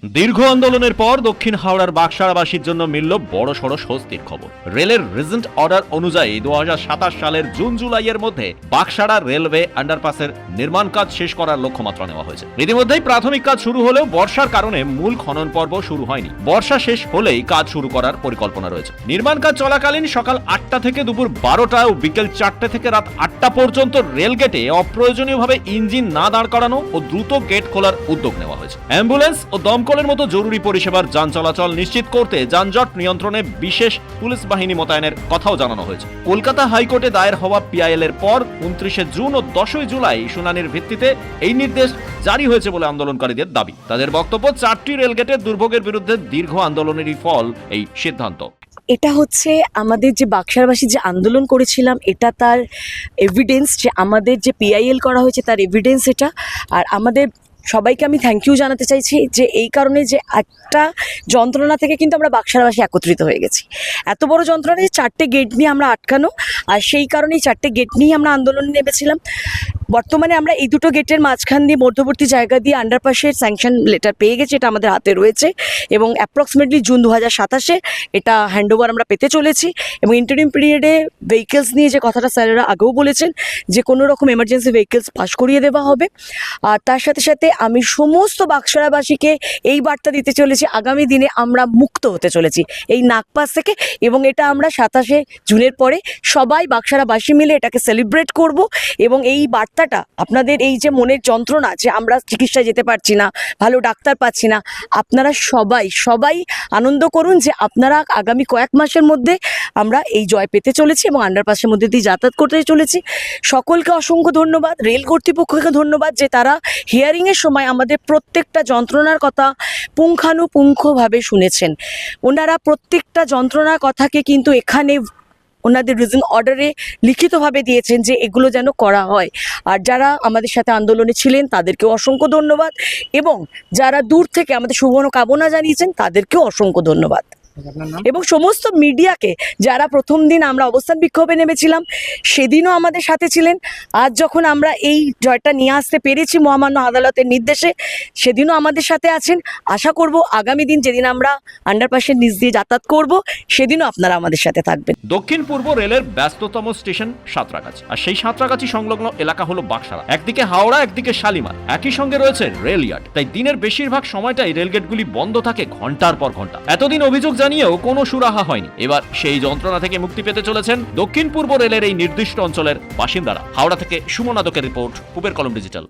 দীর্ঘ আন্দোলনের পর দক্ষিণ হাওড়ার বাকসারাবাসীর জন্য মিলল বড়সড় স্বস্তির খবর। রেলের রিজেন্ট অর্ডার অনুযায়ী 2027 সালের জুন জুলাইয়ের মধ্যে বাকসারা রেলওয়ে আন্ডারপাসের নির্মাণ কাজ শেষ করার লক্ষ্যমাত্রা নেওয়া হয়েছে। ইতিমধ্যেই প্রাথমিক কাজ শুরু হলেও বর্ষার কারণে মূল খনন পর্ব শুরু হয়নি। বর্ষা শেষ হলেই কাজ শুরু করার পরিকল্পনা রয়েছে। নির্মাণ কাজ চলাকালীন সকাল 8টা থেকে দুপুর 12টা ও বিকেল 4টে থেকে রাত 8টা পর্যন্ত রেলগেটে অপ্রয়োজনীয়ভাবে ইঞ্জিন না দাঁড় করানো ও দ্রুত গেট খোলার উদ্যোগ নেওয়া হয়েছে। অ্যাম্বুলেন্স ও দমকলের মতো জরুরি পরিষেবার যান চলাচল নিশ্চিত করতে যানজট নিয়ন্ত্রণে বিশেষ পুলিশ বাহিনী মোতায়েনের কথাও জানানো হয়েছে। কলকাতা হাইকোর্টে দায়ের হওয়া পিআইএল এর পর 29শে জুন ও 10ই জুলাই শুনানির ভিত্তিতে এই নির্দেশ জারি হয়েছে বলে আন্দোলনকারীদের দাবি। তাদের বক্তব্য, 4টি রেলগেটের দুর্ভোগের বিরুদ্ধে দীর্ঘ আন্দোলনেরই ফল এই সিদ্ধান্ত। এটা হচ্ছে আমাদের যে বাকসারবাসী যে আন্দোলন করেছিলাম, এটা তার এভিডেন্স, যে আমাদের যে পিআইএল করা হয়েছে তার এভিডেন্স এটা। আর আমাদের সবাইকে আমি থ্যাংক ইউ জানাতে চাইছি যে এই কারণে যে একটা যন্ত্রণা থেকে কিন্তু আমরা বাকসারবাসী একত্রিত হয়ে গেছি। এত বড় যন্ত্রণা যে 4টে গেট নিয়ে আমরা আটকানো, আর সেই কারণেই 4টে গেট নিয়ে আমরা আন্দোলনে নেমেছিলাম। বর্তমানে আমরা এই দুটো গেটের মাঝখান দিয়ে মধ্যবর্তী জায়গা দিয়ে আন্ডারপাসের স্যাংশন লেটার পেয়ে গেছি, এটা আমাদের হাতে রয়েছে এবং অ্যাপ্রক্সিমেটলি জুন 2027 এটা হ্যান্ডওভার আমরা পেতে চলেছি। এবং ইন্টারিম পিরিয়ডে ভেহিকেলস নিয়ে যে কথাটা স্যারেরা আগেও বলেছেন যে কোনো রকম এমার্জেন্সি ভেহিকেলস পাস করিয়ে দেওয়া হবে। আর তার সাথে সাথে আমি সমস্ত বাকসারাবাসীকে এই বার্তা দিতে চলেছি, আগামী দিনে আমরা মুক্ত হতে চলেছি এই নাগপাস থেকে, এবং এটা আমরা 27শে জুনের পরে সবাই বাকসারাবাসী মিলে এটাকে সেলিব্রেট করব। এবং এই বার্তাটা আপনাদের এই যে মনের যন্ত্রণা যে আমরা চিকিৎসায় যেতে পারছি না, ভালো ডাক্তার পাচ্ছি না, আপনারা সবাই আনন্দ করুন যে আপনারা আগামী কয়েক মাসের মধ্যে আমরা এই জয় পেতে চলেছি এবং আন্ডারপাসের মধ্যে দিয়ে যাতায়াত করতে চলেছি। সকলকে অসংখ্য ধন্যবাদ, রেল কর্তৃপক্ষকে ধন্যবাদ যে তারা হিয়ারিংয়ের সময় আমাদের প্রত্যেকটা যন্ত্রণার কথা পুঙ্খানুপুঙ্খভাবে শুনেছেন। ওনারা প্রত্যেকটা যন্ত্রণার কথাকে কিন্তু এখানে ওনাদের রিজন অর্ডারে লিখিতভাবে দিয়েছেন যে এগুলো যেন করা হয়। আর যারা আমাদের সাথে আন্দোলনে ছিলেন তাদেরকেও অসংখ্য ধন্যবাদ, এবং যারা দূর থেকে আমাদের শুভকামনা জানিয়েছেন তাদেরকেও অসংখ্য ধন্যবাদ। এবং সমস্ত মিডিয়াকে, যারা প্রথম দিন আমরা অবস্থান বিক্ষোভে নেমেছিলাম সেদিনও আমাদের সাথে ছিলেন, আজ যখন আমরা এই জয়টা নিয়ে আসতে পেরেছি মহামান্য আদালতের নির্দেশে, সেদিনও আমাদের সাথে আছেন। আশা করব আগামী দিন যেদিন আমরা আন্ডারপাসের নিচ দিয়ে যাতায়াত করব সেদিনও আপনারা আমাদের সাথে থাকবেন। দক্ষিণ পূর্ব রেলের ব্যস্ততম স্টেশন সাঁতরাগাছি, আর সেই সাঁতরাগাছি সংলগ্ন এলাকা হলো বাকসারা। একদিকে হাওড়া, একদিকে শালিমার, একই সঙ্গে রয়েছে রেল ইয়ার্ড। তাই দিনের বেশিরভাগ সময়টাই রেলগেটগুলি বন্ধ থাকে ঘন্টার পর ঘন্টা। এতদিন অভিযোগ জানিয়েও কোনো সুরাহা হয়নি। এবার সেই যন্ত্রণা থেকে মুক্তি পেতে চলেছেন দক্ষিণ পূর্ব রেলের এই নির্দিষ্ট অঞ্চলের বাসিন্দারা। হাওড়া থেকে সুমন আদকের রিপোর্ট, পূবের কলম ডিজিটাল।